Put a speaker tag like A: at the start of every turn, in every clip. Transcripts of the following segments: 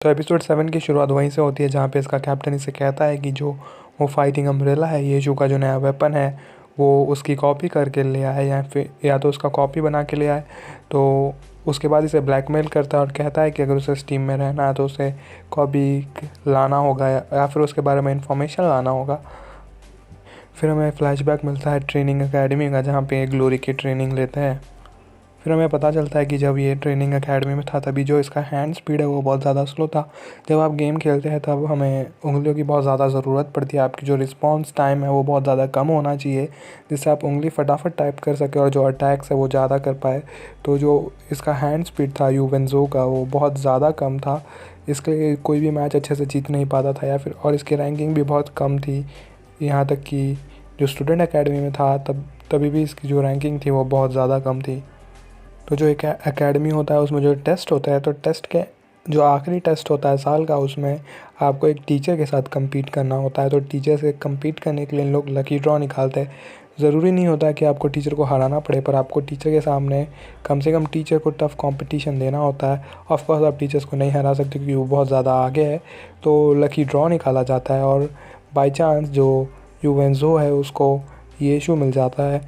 A: तो एपिसोड 7 की शुरुआत वहीं से होती है जहाँ पे इसका कैप्टन इसे कहता है कि जो वो फाइटिंग अम्ब्रेला है, येशू का जो नया वेपन है, वो उसकी कॉपी करके ले आए या तो उसका कॉपी बना के ले आए। तो उसके बाद इसे ब्लैकमेल करता है और कहता है कि अगर उसे इस टीम में रहना है तो उसे कॉपी लाना होगा या फिर उसके बारे में इंफॉर्मेशन लाना होगा। फिर हमें फ्लैशबैक मिलता है ट्रेनिंग एकेडमी का, जहाँ पे ग्लोरी की ट्रेनिंग लेते हैं। फिर हमें पता चलता है कि जब ये ट्रेनिंग एकेडमी में था तभी जो इसका हैंड स्पीड है वो बहुत ज़्यादा स्लो था। जब आप गेम खेलते हैं तब हमें उंगलियों की बहुत ज़्यादा ज़रूरत पड़ती है, आपकी जो रिस्पॉन्स टाइम है वो बहुत ज़्यादा कम होना चाहिए जिससे आप उंगली फटाफट टाइप कर सके और जो अटैक्स है वो ज़्यादा कर पाए। तो जो इसका हैंड स्पीड था यूवेंजो का वो बहुत ज़्यादा कम था, इसके लिए कोई भी मैच अच्छे से जीत नहीं पाता था या फिर और इसकी रैंकिंग भी बहुत कम थी। यहाँ तक कि जो स्टूडेंट एकेडमी में था तभी भी इसकी जो रैंकिंग थी वो बहुत ज़्यादा कम थी। तो जो एक एकेडमी होता है उसमें जो टेस्ट होता है, तो टेस्ट के जो आखिरी टेस्ट होता है साल का, उसमें आपको एक टीचर के साथ compete करना होता है। तो टीचर से compete करने के लिए इन लोग लकी ड्रॉ निकालते हैं। ज़रूरी नहीं होता कि आपको टीचर को हराना पड़े, पर आपको टीचर के सामने कम से कम टीचर को टफ़ कंपटीशन देना होता है। ऑफ कोर्स आप टीचर्स को नहीं हरा सकते क्योंकि वो बहुत ज़्यादा आगे है। तो लकी ड्रॉ निकाला जाता है और बाई चांस जो यूवेंजो है उसको येशू मिल जाता है,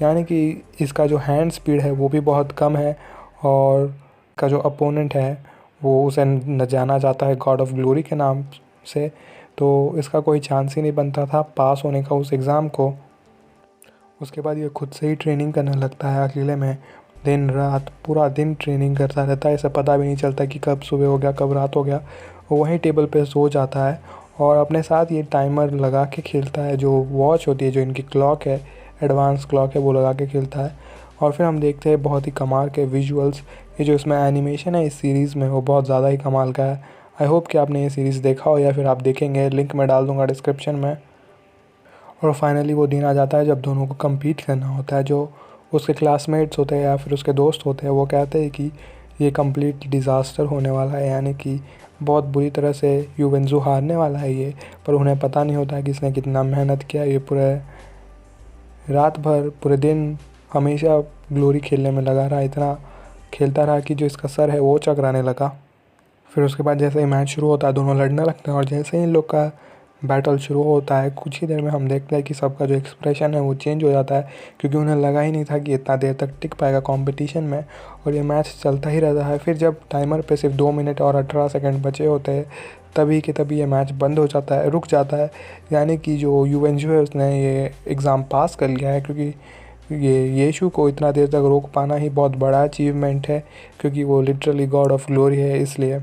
A: यानी कि इसका जो हैंड स्पीड है वो भी बहुत कम है और का जो अपोनेंट है वो उसे न जाना जाता है गॉड ऑफ ग्लोरी के नाम से। तो इसका कोई चांस ही नहीं बनता था पास होने का उस एग्ज़ाम को। उसके बाद ये खुद से ही ट्रेनिंग करने लगता है अकेले में, दिन रात पूरा दिन ट्रेनिंग करता रहता है। इसे पता भी नहीं चलता कि कब सुबह हो गया कब रात हो गया। वो वहीं टेबल पे सो जाता है और अपने साथ ये टाइमर लगा के खेलता है, जो वॉच होती है, जो इनकी क्लॉक है, एडवांस क्लॉक है, वो लगा के खेलता है। और फिर हम देखते हैं बहुत ही कमाल के विजुअल्स। ये जो इसमें एनिमेशन है इस सीरीज़ में वो बहुत ज़्यादा ही कमाल का है। आई होप कि आपने ये सीरीज़ देखा हो या फिर आप देखेंगे, लिंक मैं डाल दूँगा डिस्क्रिप्शन में। और फाइनली वो दिन आ जाता है जब दोनों को compete करना होता है। जो उसके क्लासमेट्स होते हैं या फिर उसके दोस्त होते हैं वो कहते हैं कि ये कंप्लीट डिज़ास्टर होने वाला है, यानी कि बहुत बुरी तरह से यूवेंजो हारने वाला है ये। पर उन्हें पता नहीं होता है कि इसने कितना मेहनत किया। ये पूरे रात भर पूरे दिन हमेशा ग्लोरी खेलने में लगा रहा, इतना खेलता रहा कि जो इसका सर है वो चकराने लगा। फिर उसके बाद जैसे ही मैच शुरू होता है दोनों लड़ने लगते हैं और जैसे ही इन लोग का बैटल शुरू होता है कुछ ही देर में हम देखते हैं कि सबका जो एक्सप्रेशन है वो चेंज हो जाता है, क्योंकि उन्हें लगा ही नहीं था कि इतना देर तक टिक पाएगा कंपटीशन में और ये मैच चलता ही रहता है। फिर जब टाइमर पे सिर्फ 2 मिनट और 18 सेकंड बचे होते हैं तभी के तभी ये मैच बंद हो जाता है, रुक जाता है। यानी कि जो यूवेंजो है उसने ये एग्ज़ाम पास कर लिया है, क्योंकि ये येशू को इतना देर तक रोक पाना ही बहुत बड़ा अचीवमेंट है, क्योंकि वो लिटरली गॉड ऑफ ग्लोरी है इसलिए।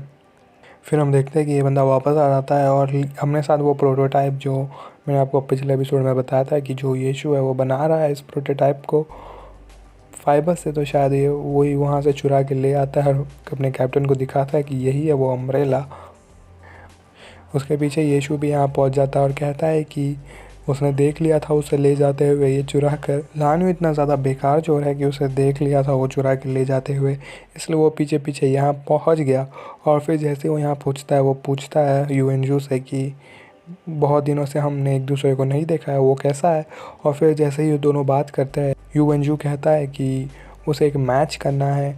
A: फिर हम देखते हैं कि ये बंदा वापस आ जाता है और अपने साथ वो प्रोटोटाइप जो मैंने आपको पिछले एपिसोड में बताया था कि जो येशू है वो बना रहा है, इस प्रोटोटाइप को फाइबर से, तो शायद ये वही वहाँ से चुरा के ले आता है और अपने कैप्टन को दिखाता है कि यही है वो अम्ब्रेला। उसके पीछे येशू भी यहाँ पहुँच जाता है और कहता है कि उसने देख लिया था उसे ले जाते हुए ये चुरा कर। लानू इतना ज़्यादा बेकार चोर है कि उसे देख लिया था वो चुरा के ले जाते हुए, इसलिए वो पीछे पीछे यहाँ पहुँच गया। और फिर जैसे वो यहाँ पहुँचता है वो पूछता है यूएनजू से कि बहुत दिनों से हमने एक दूसरे को नहीं देखा है, वो कैसा है। और फिर जैसे ही ये दोनों बात करते हैं यूएनजू कहता है कि उसे एक मैच करना है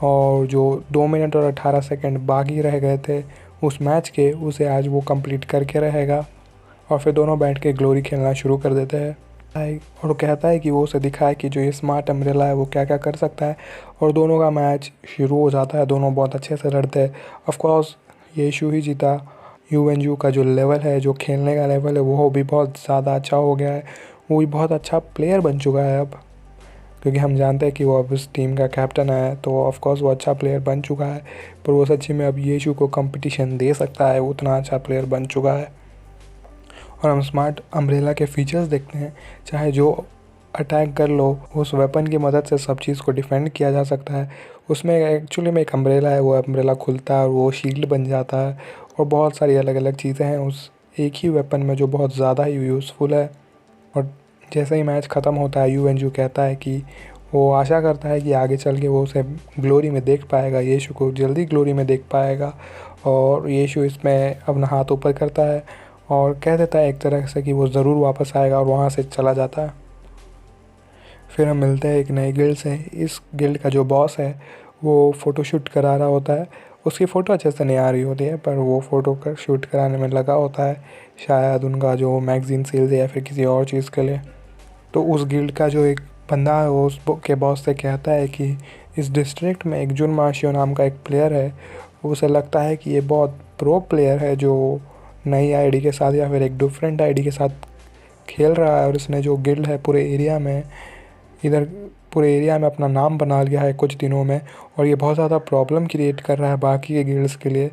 A: और जो 2 मिनट और 18 सेकंड बाकी रह गए थे उस मैच के, उसे आज वो कंप्लीट करके रहेगा। और फिर दोनों बैठ के ग्लोरी खेलना शुरू कर देते हैं और वो कहता है कि वो उसे दिखाए कि जो ये स्मार्ट अम्ब्रेला है वो क्या क्या कर सकता है। और दोनों का मैच शुरू हो जाता है, दोनों बहुत अच्छे से लड़ते हैं। ऑफ कोर्स येशू ही जीता। यूवेंजू का जो लेवल है, जो खेलने का लेवल है, वो भी बहुत ज़्यादा अच्छा हो गया है। वो भी बहुत अच्छा प्लेयर बन चुका है अब, क्योंकि हम जानते हैं कि वो अब उस टीम का कैप्टन है, तो ऑफ कोर्स वो अच्छा प्लेयर बन चुका है। पर वो सच्ची में अब येशू को कंपटीशन दे सकता है, वो उतना अच्छा प्लेयर बन चुका है। और हम स्मार्ट अम्ब्रेला के फीचर्स देखते हैं, चाहे जो अटैक कर लो उस वेपन की मदद से सब चीज़ को डिफेंड किया जा सकता है। उसमें एक्चुअली में एक अम्ब्रेला है, वो अम्ब्रेला खुलता है और वो शील्ड बन जाता है और बहुत सारी अलग अलग चीज़ें हैं उस एक ही वेपन में जो बहुत ज़्यादा ही यूज़फुल है। और जैसे ही मैच ख़त्म होता है यूएनजू कहता है कि वो आशा करता है कि आगे चल के वो उसे ग्लोरी में देख पाएगा, येशू को जल्दी ग्लोरी में देख पाएगा। और येशू इसमें अपना हाथ ऊपर करता है और कह देता है एक तरह से कि वो ज़रूर वापस आएगा और वहाँ से चला जाता है। फिर हम मिलते हैं एक नई गिल्ड से। इस गिल्ड का जो बॉस है वो फ़ोटोशूट करा रहा होता है उसकी फ़ोटो अच्छे से नहीं आ रही होती है, पर वो फ़ोटो का शूट कराने में लगा होता है, शायद उनका जो मैगज़ीन सेल्स है या फिर किसी और चीज़ के लिए। तो उस गिल्ड का जो एक बंदा है वो के बॉस से कहता है कि इस डिस्ट्रिक्ट में एक जुन माशियो नाम का एक प्लेयर है, उसे लगता है कि ये बहुत प्रो प्लेयर है जो नई आईडी के साथ या फिर एक डिफरेंट आईडी के साथ खेल रहा है, और इसने जो गिल्ड है पूरे एरिया में अपना नाम बना लिया है कुछ दिनों में, और ये बहुत ज़्यादा प्रॉब्लम क्रिएट कर रहा है बाकी के गिल्ड्स के लिए।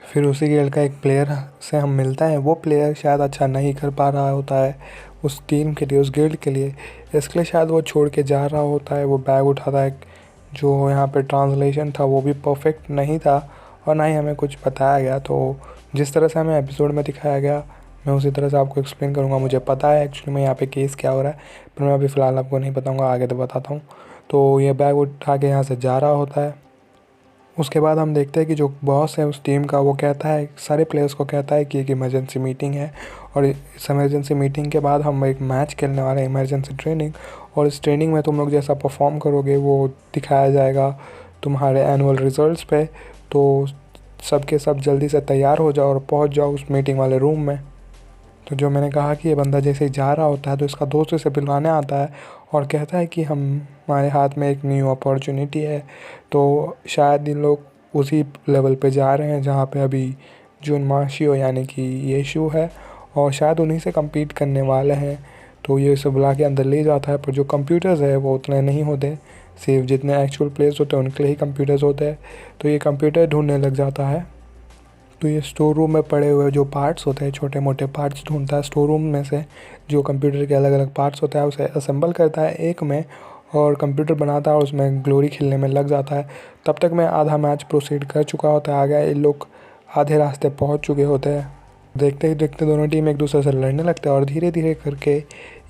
A: फिर उसी गिल्ड का एक प्लेयर से हम मिलता है, वो प्लेयर शायद अच्छा नहीं कर पा रहा होता है उस टीम के लिए, उस गिल्ड के लिए, इसके लिए शायद वो छोड़ के जा रहा होता है। वो बैग उठाता है, जो यहाँ पे ट्रांसलेशन था वो भी परफेक्ट नहीं था और ना ही हमें कुछ बताया गया। तो जिस तरह से हमें एपिसोड में दिखाया गया मैं उसी तरह से आपको एक्सप्लेन करूँगा। मुझे पता है एक्चुअली में यहाँ पे केस क्या हो रहा है, पर मैं अभी फ़िलहाल आपको नहीं बताऊँगा, आगे तो बताता हूँ। तो ये बैग उठा के यहाँ से जा रहा होता है। उसके बाद हम देखते हैं कि जो बॉस है उस टीम का वो कहता है, सारे प्लेयर्स को कहता है कि एक इमरजेंसी मीटिंग है, और इस इमरजेंसी मीटिंग के बाद हम एक मैच खेलने वाले हैं, इमरजेंसी ट्रेनिंग, और इस ट्रेनिंग में तुम लोग जैसा परफॉर्म करोगे वो दिखाया जाएगा तुम्हारे एनुअल रिजल्ट्स पे। तो सब के सब जल्दी से तैयार हो जाओ और पहुंच जाओ उस मीटिंग वाले रूम में। तो जो मैंने कहा कि ये बंदा जैसे ही जा रहा होता है तो इसका दोस्त इसे बुलाने आता है और कहता है कि हमारे हाथ में एक न्यू अपॉर्चुनिटी है। तो शायद इन लोग उसी लेवल पे जा रहे हैं जहाँ पे अभी जुन माशियो यानी कि येशु है, और शायद उन्हीं से compete करने वाले हैं। तो ये इसे बुला के अंदर ले जाता है, पर जो कंप्यूटर्स है वो उतने नहीं होते, सिर्फ जितने एक्चुअल प्लेयर्स होते हैं उनके लिए ही कंप्यूटर्स होते हैं। तो ये कंप्यूटर ढूंढने लग जाता है। तो ये स्टोर रूम में पड़े हुए जो पार्ट्स होते हैं, छोटे मोटे पार्ट्स ढूंढता है स्टोर रूम में से, जो कंप्यूटर के अलग अलग पार्ट्स होते हैं उसे असेंबल करता है एक में और कंप्यूटर बनाता है और उसमें ग्लोरी खेलने में लग जाता है। तब तक मैं आधा मैच प्रोसीड कर चुका होता है, आगे ये लोग आधे रास्ते पहुंच चुके होते हैं। देखते ही देखते दोनों टीम एक दूसरे से लड़ने लगते हैं और धीरे धीरे करके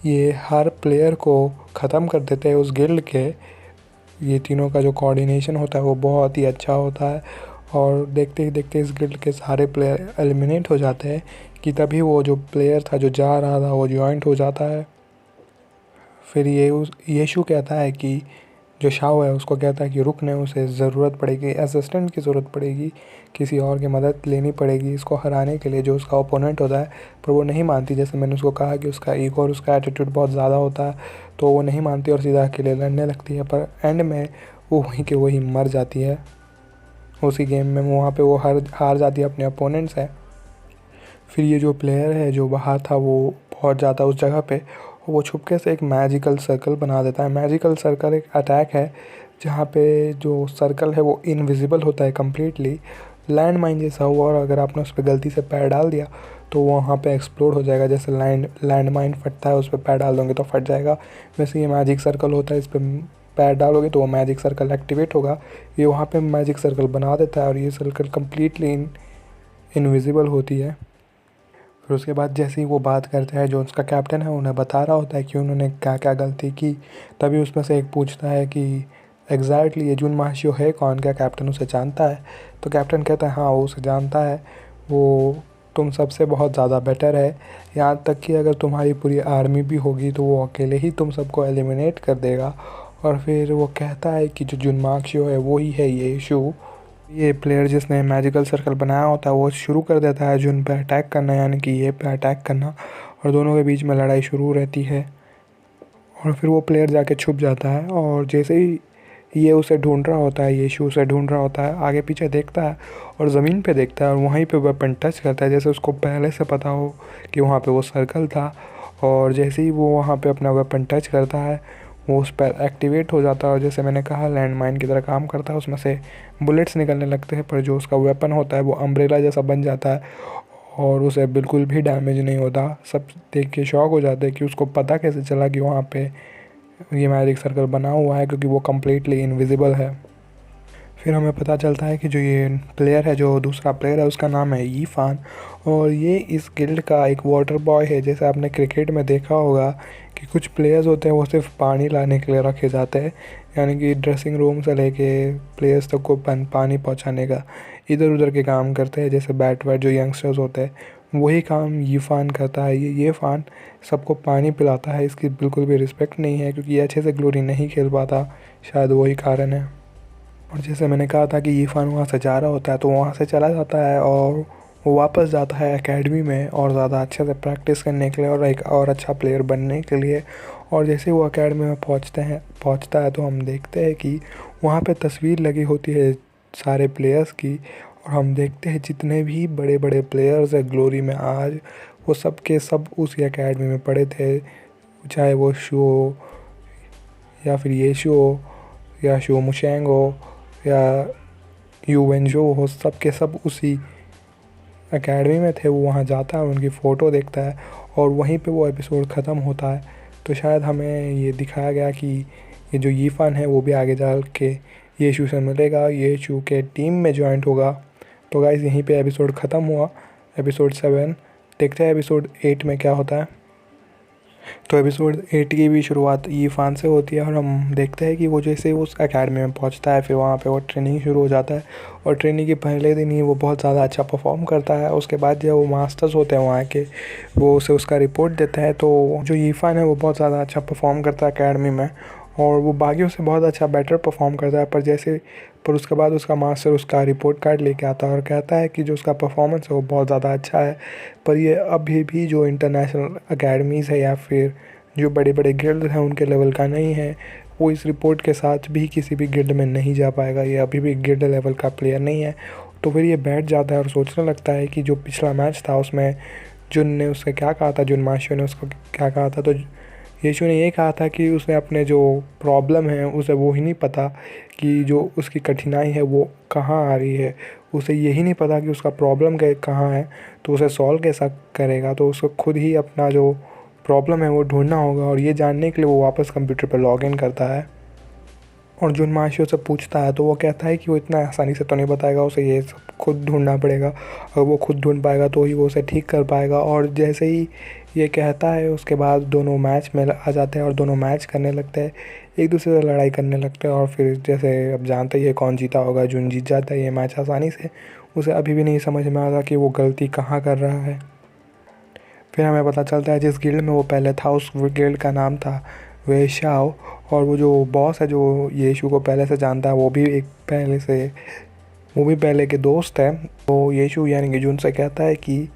A: ये हर प्लेयर को ख़त्म कर देते हैं उस गिल्ड के। ये तीनों का जो कोऑर्डिनेशन होता है वो बहुत ही अच्छा होता है, और देखते ही देखते इस गिल्ड के सारे प्लेयर एलिमिनेट हो जाते हैं कि तभी वो जो प्लेयर था जो जा रहा था वो जॉइंट हो जाता है। फिर येशु कहता है कि जो शाओ है उसको कहता है कि रुकने, उसे ज़रूरत पड़ेगी, असिस्टेंट की ज़रूरत पड़ेगी, किसी और की मदद लेनी पड़ेगी इसको हराने के लिए जो उसका ओपोनेंट होता है। पर वो नहीं मानती, जैसे मैंने उसको कहा कि उसका ईगो और उसका एटीट्यूड बहुत ज़्यादा होता है, तो वो नहीं मानती और सीधा अकेले लड़ने लगती है। पर एंड में वो वहीं के वहीं मर जाती है उसी गेम में, वहाँ पे वो हार जाती है अपने अपोनेंट से। फिर ये जो प्लेयर है जो बाहर था वो पहुँच जाता है उस जगह पे, वो छुपके से एक मैजिकल सर्कल बना देता है। मैजिकल सर्कल एक अटैक है जहाँ पे जो सर्कल है वो इनविजिबल होता है कम्प्लीटली, लैंड माइन जैसा हुआ, और अगर आपने उस पर गलती से पैर डाल दिया तो वो वहाँ पे एक्सप्लोड हो जाएगा। जैसे लैंड माइन फटता है, उस पर पैर डाल दोगे तो फट जाएगा, वैसे ये मैजिक सर्कल होता है, इस पर पैर डालोगे तो वो मैजिक सर्कल एक्टिवेट होगा। ये वहाँ पे मैजिक सर्कल बना देता है और ये सर्कल कम्प्लीटली इनविजिबल होती है। फिर उसके बाद जैसे ही वो बात करते हैं, जो उसका कैप्टन है उन्हें बता रहा होता है कि उन्होंने क्या क्या गलती की, तभी उसमें से एक पूछता है कि एग्जैक्टली ये जुन माशियो है कौन, क्या कैप्टन उसे जानता है? तो कैप्टन कहता है हाँ वो उसे जानता है, वो तुम सबसे बहुत ज़्यादा बेटर है, यहाँ तक कि अगर तुम्हारी पूरी आर्मी भी होगी तो वो अकेले ही तुम सबको एलिमिनेट कर देगा। और फिर वो कहता है कि जो जुन माशियो है वो ही है ये इशू। ये प्लेयर जिसने मैजिकल सर्कल बनाया होता है वो शुरू कर देता है जुन पे अटैक करना, यानी कि ये पे अटैक करना, और दोनों के बीच में लड़ाई शुरू रहती है। और फिर वो प्लेयर जाके छुप जाता है, और जैसे ही ये उसे ढूंढ रहा होता है, ये इशू उसे ढूंढ रहा होता है, आगे पीछे देखता है और ज़मीन पे देखता है और वहीं पे वेपन टच करता है, जैसे उसको पहले से पता हो कि वहाँ पे वो सर्कल था। और जैसे ही वो वहाँ पे अपना वेपन टच करता है वो उस पर एक्टिवेट हो जाता है, और जैसे मैंने कहा लैंड माइन की तरह काम करता है, उसमें से बुलेट्स निकलने लगते हैं, पर जो उसका वेपन होता है वो अम्ब्रेला जैसा बन जाता है और उसे बिल्कुल भी डैमेज नहीं होता। सब देख के शॉक हो जाते हैं कि उसको पता कैसे चला कि वहाँ पे ये मैजिक सर्कल बना हुआ है, क्योंकि वो कम्प्लीटली इनविजिबल है। फिर हमें पता चलता है कि जो ये प्लेयर है, जो दूसरा प्लेयर है, उसका नाम है यीफान, और ये इस गिल्ड का एक वाटर बॉय है। जैसे आपने क्रिकेट में देखा होगा कि कुछ प्लेयर्स होते हैं वो सिर्फ पानी लाने के लिए रखे जाते हैं, यानी कि ड्रेसिंग रूम से लेके प्लेयर्स तक को पानी पहुंचाने का इधर उधर के काम करते हैं। जैसे बैट जो यंगस्टर्स होते हैं वही काम यीफान करता है। ये फ़ान सबको पानी पिलाता है, इसकी बिल्कुल भी रिस्पेक्ट नहीं है क्योंकि ये अच्छे से ग्लोरी नहीं खेल पाता, शायद वही कारण है। और जैसे मैंने कहा था कि यीफान वहाँ से जा रहा होता है तो वहाँ से चला जाता है और वो वापस जाता है एकेडमी में और ज़्यादा अच्छे से प्रैक्टिस करने के लिए और एक और अच्छा प्लेयर बनने के लिए। और जैसे वो एकेडमी में पहुँचता है तो हम देखते हैं कि वहाँ पे तस्वीर लगी होती है सारे प्लेयर्स की, और हम देखते हैं जितने भी बड़े बड़े प्लेयर्स हैं ग्लोरी में आज, वो सब के सब उसी एकेडमी में पढ़े थे, चाहे वो शू हो या फिर येशू हो या शो मुशेंग हो या यूवेंजो हो, सब के सब उसी एकेडमी में थे। वो वहाँ जाता है, उनकी फ़ोटो देखता है और वहीं पे वो एपिसोड ख़त्म होता है। तो शायद हमें ये दिखाया गया कि ये जो यीफान है वो भी आगे जा के येशू से मिलेगा, येशू के टीम में जॉइंट होगा। तो गाइस यहीं पे एपिसोड ख़त्म हुआ, एपिसोड 7। देखते हैं एपिसोड 8 में क्या होता है। तो एपिसोड 8 की भी शुरुआत यीफान से होती है और हम देखते हैं कि वो जैसे उस एकेडमी में पहुंचता है फिर वहाँ पे वो ट्रेनिंग शुरू हो जाता है और ट्रेनिंग के पहले दिन ही वो बहुत ज़्यादा अच्छा परफॉर्म करता है। उसके बाद जब वो मास्टर्स होते हैं वहाँ के, वो उसे उसका रिपोर्ट देता है। तो जो यीफान है वो बहुत ज़्यादा अच्छा परफॉर्म करता है एकेडमी में और वो बाकियों से बहुत अच्छा बेटर परफॉर्म करता है। पर उसके बाद उसका मास्टर उसका रिपोर्ट कार्ड लेके आता है और कहता है कि जो उसका परफॉर्मेंस है वो बहुत ज़्यादा अच्छा है, पर ये अभी भी जो इंटरनेशनल अकेडमीज़ है या फिर जो बड़े बड़े गिल्ड हैं उनके लेवल का नहीं है। वो इस रिपोर्ट के साथ भी किसी भी गिल्ड में नहीं जा पाएगा, ये अभी भी गिल्ड लेवल का प्लेयर नहीं है। तो फिर ये बैठ जाता है और सोचने लगता है कि जो पिछला मैच था उसमें जुन ने उससे क्या कहा था, जुन माशियो ने उसको क्या कहा था। तो यीशु ने ये कहा था कि उसने अपने जो प्रॉब्लम है उसे वो ही नहीं पता कि जो उसकी कठिनाई है वो कहाँ आ रही है, उसे यही नहीं पता कि उसका प्रॉब्लम कहाँ है, तो उसे सॉल्व कैसा करेगा। तो उसको खुद ही अपना जो प्रॉब्लम है वो ढूंढना होगा और ये जानने के लिए वो वापस कंप्यूटर पर लॉग इन करता है और जुन माशियो से पूछता है तो वो कहता है कि वो इतना आसानी से तो नहीं बताएगा, उसे ये सब खुद ढूंढना पड़ेगा और वो खुद ढूंढ पाएगा तो ही वो उसे ठीक कर पाएगा। और जैसे ही ये कहता है उसके बाद दोनों मैच में आ जाते हैं और दोनों मैच करने लगते हैं, एक दूसरे से लड़ाई करने लगते हैं। और फिर जैसे अब जानते ही है कौन जीता होगा, जुन जीत जाता है ये मैच आसानी से। उसे अभी भी नहीं समझ में आता कि वो गलती कहाँ कर रहा है। फिर हमें पता चलता है जिस गिल्ड में वो पहले था उस गिल्ड का नाम था वेशाओ, और वो जो बॉस है जो येशू को पहले से जानता है वो भी पहले के दोस्त है। तो येशू यानी कि जुन से कहता है कि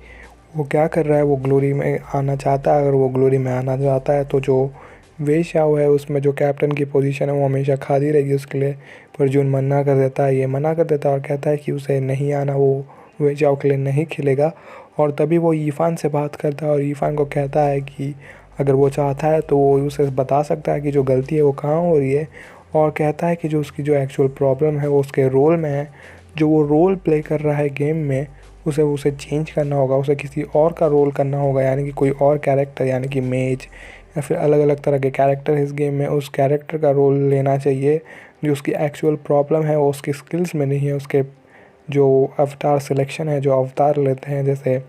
A: वो क्या कर रहा है, वो ग्लोरी में आना चाहता है। अगर वो ग्लोरी में आना चाहता है तो जो वेशाओ है उसमें जो कैप्टन की पोजीशन है वो हमेशा खाली रहेगी उसके लिए। पर जुन मना कर देता है, ये मना कर देता है और कहता है कि उसे नहीं आना, वो वेशाओ के लिए नहीं खेलेगा। और तभी वो यीफान से बात करता है और यीफान को कहता है कि अगर वो चाहता है तो वो उसे बता सकता है कि जो गलती है वो कहाँ हो रही है, और कहता है कि जो उसकी जो एक्चुअल प्रॉब्लम है वो उसके रोल में है, जो वो रोल प्ले कर रहा है गेम में उसे चेंज करना होगा, उसे किसी और का रोल करना होगा, यानी कि कोई और कैरेक्टर यानी कि मेज या फिर अलग अलग तरह के कैरेक्टर इस गेम में, उस कैरेक्टर का रोल लेना चाहिए। जो उसकी एक्चुअल प्रॉब्लम है वो उसकी स्किल्स में नहीं है, उसके जो अवतार सिलेक्शन है, जो अवतार लेते हैं, जैसे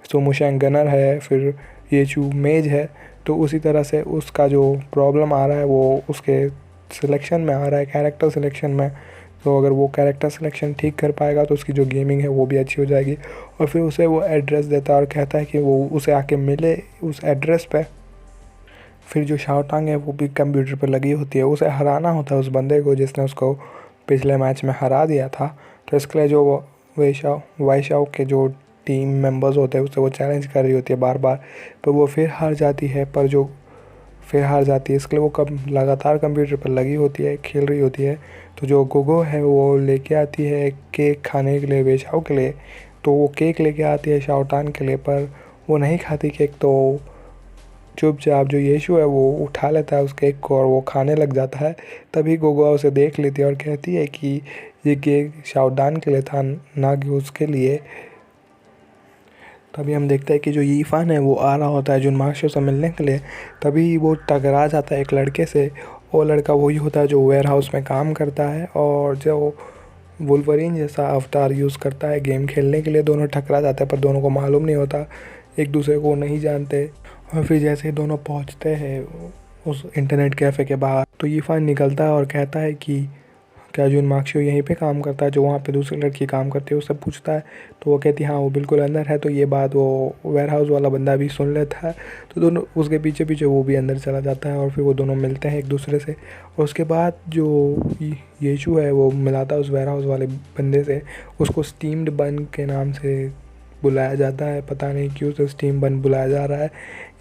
A: सोमुशैंग गनर है, फिर येचू मेज है, तो उसी तरह से उसका जो प्रॉब्लम आ रहा है वो उसके सिलेक्शन में आ रहा है, कैरेक्टर सिलेक्शन में। तो अगर वो कैरेक्टर सिलेक्शन ठीक कर पाएगा तो उसकी जो गेमिंग है वो भी अच्छी हो जाएगी। और फिर उसे वो एड्रेस देता है और कहता है कि वो उसे आके मिले उस एड्रेस पे। फिर जो शाओटांग है वो भी कंप्यूटर पर लगी होती है, उसे हराना होता है उस बंदे को जिसने उसको पिछले मैच में हरा दिया था। तो इसके लिए जो वाईशाओ के जो टीम मेंबर्स होते हैं उसे वो चैलेंज कर रही होती है बार बार, पर वो फिर हार जाती है। इसके लिए वो कब लगातार कंप्यूटर पर लगी होती है, खेल रही होती है। तो जो गोगो है वो लेके आती है केक खाने के लिए वेशाओ के लिए, तो वो केक लेके आती है शाओटान के लिए, पर वो नहीं खाती केक। तो चुपचाप जो येशू है वो उठा लेता है उस केक को और वो खाने लग जाता है। तभी गोगो उसे देख लेती है और कहती है कि ये केक शाओटान के लिए था, ना कि उसके लिए। तभी हम देखते हैं कि जो यीफान है वो आ रहा होता है जुन माशियो से मिलने के लिए। तभी वो टकरा जाता है एक लड़के से, वो लड़का वही होता है जो वेयर हाउस में काम करता है और जो वुल्वरीन जैसा अवतार यूज़ करता है गेम खेलने के लिए। दोनों टकरा जाते हैं पर दोनों को मालूम नहीं होता, एक दूसरे को नहीं जानते। और फिर जैसे ही दोनों पहुँचते हैं उस इंटरनेट कैफ़े के बाहर, तो यीफान निकलता है और कहता है कि क्या जून मार्क्शो यहीं पे काम करता है, जो वहाँ पे दूसरी लड़की काम करती है, उससे पूछता है। तो वो कहती है हाँ वो बिल्कुल अंदर है। तो ये बात वो वेयर हाउस वाला बंदा भी सुन लेता है। तो दोनों उसके पीछे पीछे वो भी अंदर चला जाता है और फिर वो दोनों मिलते हैं एक दूसरे से। और उसके बाद जो येशू है वो मिलाता है उस वेयर हाउस वाले बंदे से। उसको स्टीम्ड बन के नाम से बुलाया जाता है, पता नहीं क्यों उसे स्टीम बन बुलाया जा रहा है,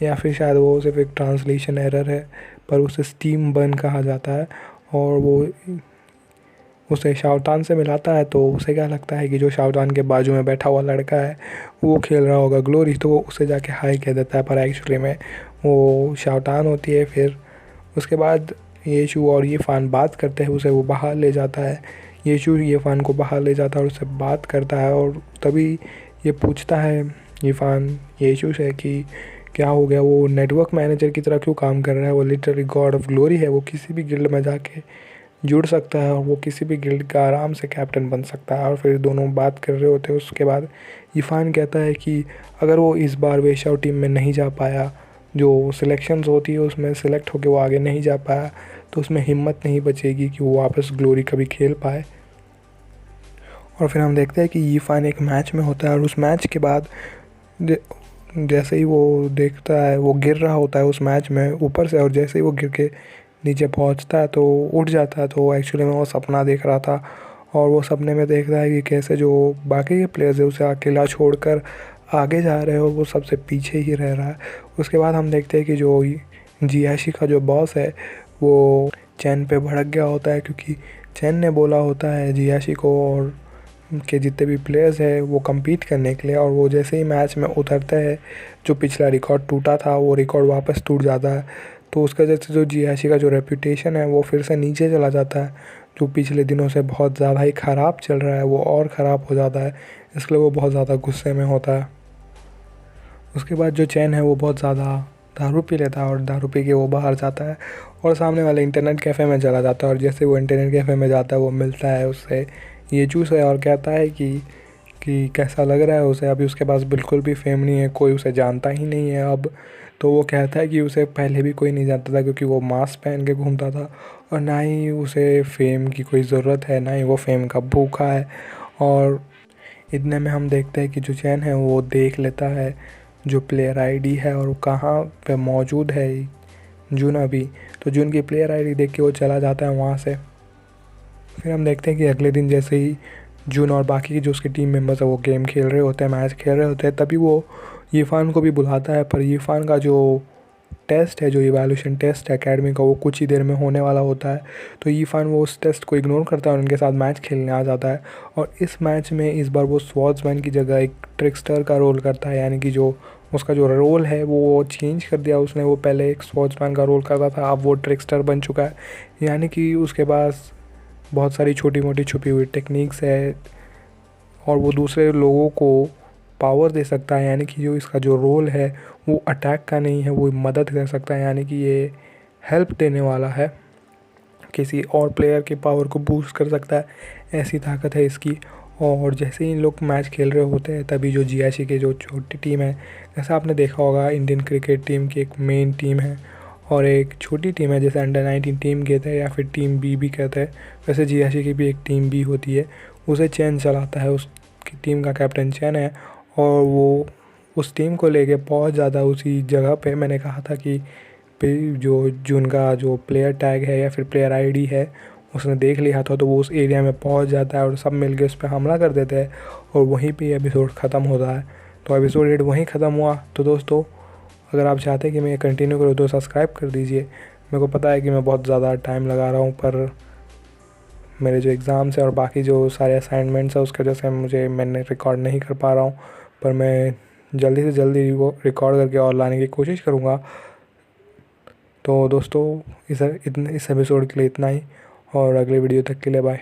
A: या फिर शायद वो सिर्फ एक ट्रांसलेशन एरर है, पर उसे स्टीम बन कहा जाता है। और वो उसे शाओतान से मिलाता है। तो उसे क्या लगता है कि जो शाओतान के बाजू में बैठा हुआ लड़का है वो खेल रहा होगा ग्लोरी, तो वो उसे जाके हाई कह देता है, पर एक्चुअली में वो शाओतान होती है। फिर उसके बाद येशू और यीफान बात करते हैं, उसे वो बाहर ले जाता है। येशू यीफान को बाहर ले जाता है और उससे बात करता है। और तभी ये पूछता है यीफान येशू से कि क्या हो गया, वो नेटवर्क मैनेजर की तरह क्यों काम कर रहा है, वो लिटरली गॉड ऑफ ग्लोरी है, वो किसी भी गिल्ड में जाके जुड़ सकता है और वो किसी भी गिल्ड का आराम से कैप्टन बन सकता है। और फिर दोनों बात कर रहे होते हैं। उसके बाद यीफान कहता है कि अगर वो इस बार वेशाओ टीम में नहीं जा पाया, जो सिलेक्शंस होती है उसमें सेलेक्ट होकर वो आगे नहीं जा पाया, तो उसमें हिम्मत नहीं बचेगी कि वो वापस ग्लोरी कभी खेल पाए। और फिर हम देखते हैं कि यीफान एक मैच में होता है और उस मैच के बाद जैसे ही वो देखता है वो गिर रहा होता है उस मैच में ऊपर से, और जैसे ही वो गिर के नीचे पहुंचता है तो उठ जाता है। तो एक्चुअली में वो सपना देख रहा था और वो सपने में देख रहा है कि कैसे जो बाकी के प्लेयर्स है उसे अकेला छोड़कर आगे जा रहे हैं और वो सबसे पीछे ही रह रहा है। उसके बाद हम देखते हैं कि जो जियाशी का जो बॉस है वो चैन पे भड़क गया होता है, क्योंकि चैन ने बोला होता है जियाशी को और के जितने भी प्लेयर्स हैं वो compete करने के लिए। और वो जैसे ही मैच में उतरते हैं जो पिछला रिकॉर्ड टूटा था वो रिकॉर्ड वापस टूट जाता है। तो उसका वजह से जो जियाशी का जो रेपुटेशन है वो फिर से नीचे चला जाता है, जो पिछले दिनों से बहुत ज़्यादा ही ख़राब चल रहा है वो और ख़राब हो जाता है। इसलिए वो बहुत ज़्यादा गुस्से में होता है। उसके बाद जो चैन है वो बहुत ज़्यादा दारू पी लेता है और दारू पी के वो बाहर जाता है और सामने वाले इंटरनेट कैफ़े में चला जाता है। और जैसे वो इंटरनेट कैफ़े में जाता है वो मिलता है उससे येचू से और कहता है कि कैसा लग रहा है उसे। अभी उसके पास बिल्कुल भी फेम नहीं है, कोई उसे जानता ही नहीं है अब। तो वो कहता है कि उसे पहले भी कोई नहीं जानता था क्योंकि वो मास्क पहन के घूमता था, और ना ही उसे फेम की कोई ज़रूरत है, ना ही वो फेम का भूखा है। और इतने में हम देखते हैं कि जो चैन है वो देख लेता है जो प्लेयर आईडी है और कहाँ पे मौजूद है जून अभी। तो जून की प्लेयर आईडी देख के वो चला जाता है वहाँ से। फिर हम देखते हैं कि अगले दिन जैसे ही जून और बाकी की जो उसके टीम मेंबर्स है वो गेम खेल रहे होते हैं, मैच खेल रहे होते हैं, तभी वो यीफान को भी बुलाता है। पर यीफान का जो टेस्ट है, जो इवैल्यूएशन टेस्ट है एकेडमी का, वो कुछ ही देर में होने वाला होता है। तो यीफान वो उस टेस्ट को इग्नोर करता है और उनके साथ मैच खेलने आ जाता है। और इस मैच में इस बार वो स्वॉर्ड्समैन की जगह एक ट्रिकस्टर का रोल करता है, यानी कि जो उसका जो रोल है वो चेंज कर दिया उसने। वो पहले एक स्वॉर्ड्समैन का रोल करता था, अब वो ट्रिकस्टर बन चुका है, यानी कि उसके पास बहुत सारी छोटी मोटी छुपी हुई टेक्निक्स है और वो दूसरे लोगों को पावर दे सकता है। यानी कि जो इसका जो रोल है वो अटैक का नहीं है, वो मदद कर सकता है, यानी कि ये हेल्प देने वाला है, किसी और प्लेयर की पावर को बूस्ट कर सकता है, ऐसी ताकत है इसकी। और जैसे ही इन लोग मैच खेल रहे होते हैं तभी जो जियाशी की जो छोटी टीम है, जैसा आपने देखा होगा इंडियन क्रिकेट टीम की एक मेन टीम है और एक छोटी टीम है, जैसे अंडर-19 टीम कहते हैं या फिर टीम बी भी कहते हैं, वैसे जियाशी की भी एक टीम बी होती है। उसे चैन चलाता है, उसकी टीम का कैप्टन चैन है और वो उस टीम को लेके पहुंच जाता है उसी जगह पे। मैंने कहा था कि जो जून का जो प्लेयर टैग है या फिर प्लेयर आईडी है उसने देख लिया था, तो वो उस एरिया में पहुंच जाता है और सब मिलके उस पर हमला कर देते हैं और वहीं पे एपिसोड ख़त्म होता है। तो एपिसोड 8 वहीं ख़त्म हुआ। तो दोस्तों अगर आप चाहते हैं कि मैं ये कंटिन्यू करूँ तो सब्सक्राइब कर दीजिए। मेरे को पता है कि मैं बहुत ज़्यादा टाइम लगा रहा हूँ, पर मेरे जो एग्ज़ाम्स है और बाकी जो सारे असाइनमेंट्स है उसके वजह से मैंने रिकॉर्ड नहीं कर पा रहा हूँ, पर मैं जल्दी से जल्दी वो रिकॉर्ड करके और लाने की कोशिश करूँगा। तो दोस्तों इस एपिसोड के लिए इतना ही और अगले वीडियो तक के लिए बाय।